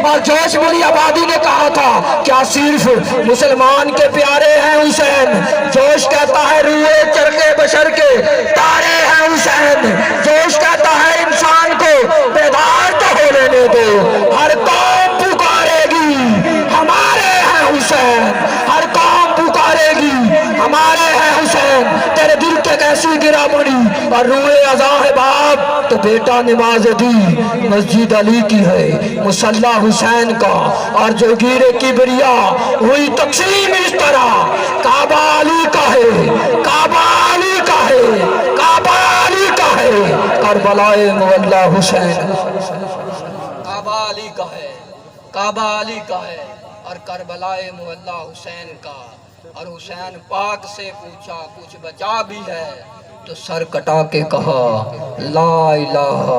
اور جوش ملی آبادی نے کہا تھا کیا صرف مسلمان کے پیارے ہیں حسین؟ جوش کہتا ہے روئے چرخے بشر کے تارے ہیں حسین، جوش کہتا ہے انسان کو بیدار تو ہو لینے دو، ہر قوم پکارے گی ہمارے ہیں حسین، ہر قوم پکارے گی ہمارے ہیں حسین۔ تیرے دل کے کیسی گرا پڑی اور روئے ازاں ہے باپ تو بیٹا نماز دی، مسجد علی کی ہے مصلی حسین کا، اور جو گیرے کبریا ہوئی تقسیم اس طرح، کعبہ علی کا ہے، کعبہ علی کا ہے، کعبہ علی کا ہے، کربلائے مولا حسین۔ کعبہ علی کا ہے، کعبہ علی کا ہے اور کربلائے مولا حسین کا۔ اور حسین پاک سے پوچھا کچھ بچا بھی ہے تو سر کٹا کے کہا لا الہ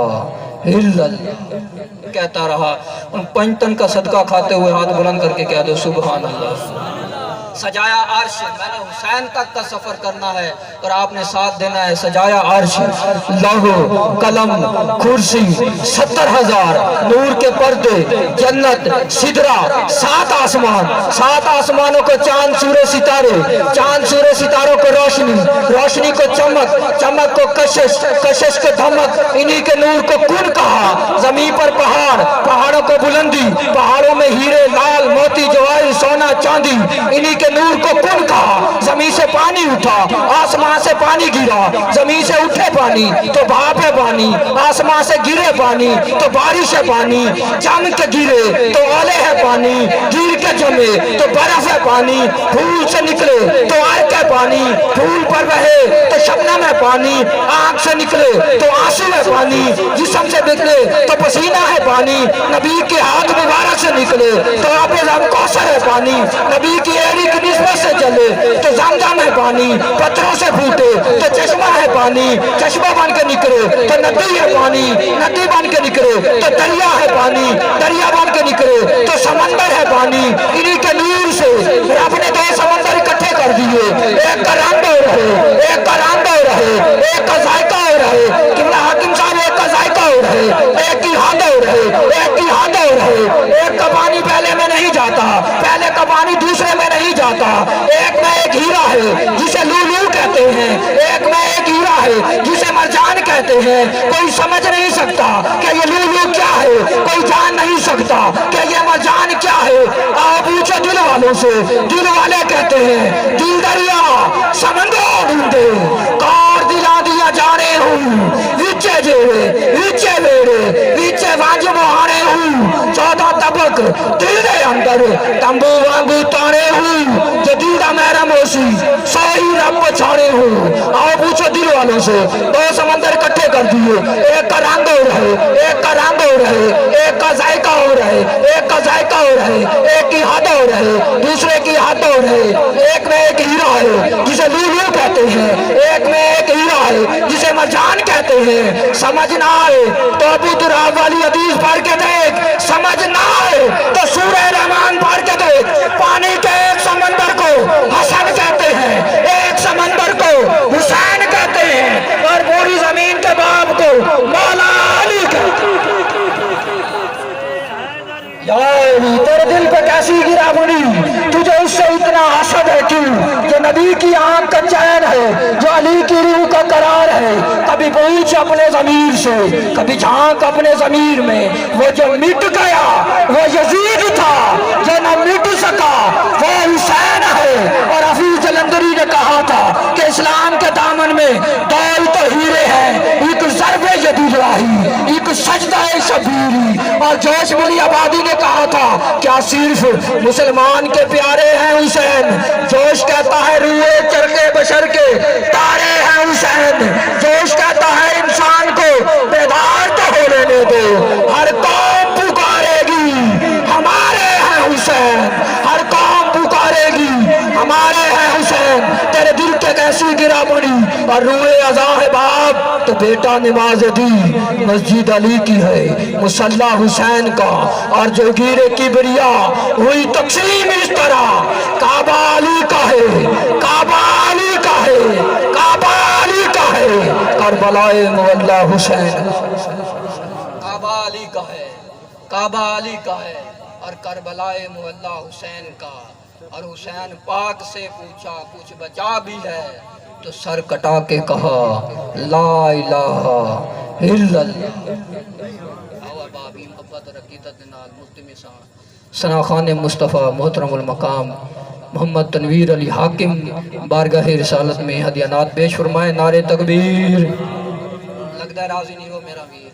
الا اللہ، کہتا رہا۔ ان پنجتن کا صدقہ کھاتے ہوئے ہاتھ بلند کر کے کہہ دو سبحان اللہ۔ سجایا عرش، میں نے حسین تک کا سفر کرنا ہے اور آپ نے ساتھ دینا ہے۔ سجایا عرش، لوح قلم کرسی، 70,000 نور کے پردے، جنت سدرہ، 7 آسمان، 7 آسمانوں کو چاند سورج ستارے، چاند سورج ستاروں کو روشنی، روشنی کو چمک، چمک کو کشش، کشش کو دھمک، انہی کے نور کو کن کہا۔ زمین پر پہاڑ، پہاڑوں کو بلندی، پہاڑوں میں ہیرے لال موتی جواہر سونا چاندی، انہی کے نور کو کن کہا۔ زمین سے پانی اٹھا، آسمان سے پانی گرا، زمین سے اٹھے پانی تو بھاپ ہے پانی، آسمان سے گرے پانی تو بارش ہے پانی، جم کے گرے تو اولے ہے پانی، گر کے جمے تو برف ہے پانی، پھول سے نکلے تو عرق ہے پانی، پھول پر رہے تو شبنم ہے پانی، آنکھ سے نکلے تو آنسو ہے پانی، جسم سے نکلے تو پسینہ ہے پانی، نبی کے ہاتھ مبارک سے نکلے تو آب زم کوثر ہے پانی، نبی کی ایڑی کی نسبت سے چلے تو زمزم ہے پانی، پتھروں سے پھوٹے تو چشمہ ہے پانی، چشمہ بن کے نکلے تو ندی ہے پانی، ندی بن کے نکلے تو دریا ہے پانی، دریا بن کے نکلے تو سمندر ہے پانی۔ انہی کے نور سے رب نے 2 سمندر اکٹھے کر دیے، ایک کا رنگ اور ہے، ایک کا رنگ اور ہے، ایک کا ذائقہ اور ہے، قبلہ حاکم صاحب ایک کا ذائقہ اور ہے، ایک کی حد اور ہے، ایک کی حد اور ہے، ایک کا پانی پہلے میں نہیں جاتا، پہلے کا پانی دوسرے میں نہیں جاتا، ایک میں ایک ہیرا ہے جسے لولو کہتے ہیں، ایک میں ایک ہیرا ہے جسے مرجان کہتے ہیں۔ کوئی سمجھ نہیں سکتا کہ یہ لولو کیا ہے، کوئی جان نہیں سکتا کہ یہ مرجان کیا ہے۔ آپ پوچھو دل والوں سے، دل والے کہتے ہیں دل دریا سمندر ڈھونڈے کار دلا دیا جانے ہوں، وچے جیوے وچے ویڑے وچے وانج بہانے ہوں، 14 طبق دل دے اندر تمبو وانگو تانے ہوں، جو دل دا میرا موسی سوئی رب چھانے ہوں۔ آؤ پوچھو دل والوں سے، 2 سمندر اکٹھے کر دیے، ایک کا رنگ اور ہے، ایک کا رنگ اور ہے، ایک کا ذائقہ اور ہے، ایک کا ذائقہ اور ہے، ایک کی حد اور ہے، دوسرے کی حد اور ہے، ایک میں ایک ہیرا ہے جسے لولو کہتے ہیں، ایک میں ایک ہیرا ہے جسے مرجان کہتے ہیں۔ سمجھ نہ آئے تو ابو دراب والی حدیث پڑھ کے دیکھ، سمجھ نہ آئے تو سورہ رحمان پڑھ کے دیکھ۔ پانی کے ایک سمندر کو حسن کہتے ہیں، ایک سمندر کو حسین کہتے ہیں، اور پوری زمین کے باپ کو مولا علی کہتے ہیں۔ یا علی، تیرے دل پہ کیسی گرا پڑی، تجھے اس سے اتنا حسد ہے کیوں؟ جو نبی کی آنکھ کا چین ہے، جو علی کی روح کا قرار ہے۔ کبھی پوچھ اپنے ضمیر سے، کبھی جھانک اپنے ضمیر میں، وہ جو مٹ گیا وہ یزید تھا، جو نہ مٹ سکا وہ حسین ہے۔ اور حفیظ جلندری نے کہا تھا کہ اسلام کے دامن میں دول تو ہیرے ہیں، ایک ضرب ید الہی، ایک سجدہ شبیری۔ اور جوش ملی آبادی نے کہا تھا کیا صرف مسلمان کے پیارے ہیں حسین؟ جوش کہتا ہے روئے چرخے بشر کے تارے ہیں حسین، جوش کہتا ہے انسان کو بیدار تو ہو لینے دو، ہر قوم پکارے گی ہمارے ہیں حسین، ہر قوم پکارے گی ہمارے ہیں حسین۔ تیرے دل کے کیسی گرا پڑی اور روئے ازاں ہے باپ تو بیٹا نماز دی، مسجد علی کی ہے مصلی حسین کا، اور جو گیرے کبریا ہوئی تقسیم اس طرح، کعبہ علی کا ہے، کعبہ علی کا ہے، کعبہ علی کا ہے، کربلائے مولا حسین۔ کعبہ علی کا ہے، کعبہ علی کا ہے اور کربلائے معلیٰ حسین کا، اور حسین پاک سے پوچھا کچھ بچا بھی ہے تو سر کٹا کے کہا لا الہ الا اللہ۔ آوا بابی محبت اور عقیدت نال مفتی ثنا خان مصطفیٰ محترم المقام محمد تنویر علی حاکم بارگاہ رسالت میں ہدیہ نات پیش فرمائے۔ نعرہ تکبیر۔ لگتا ہے راضی نہیں ہو میرا ویر۔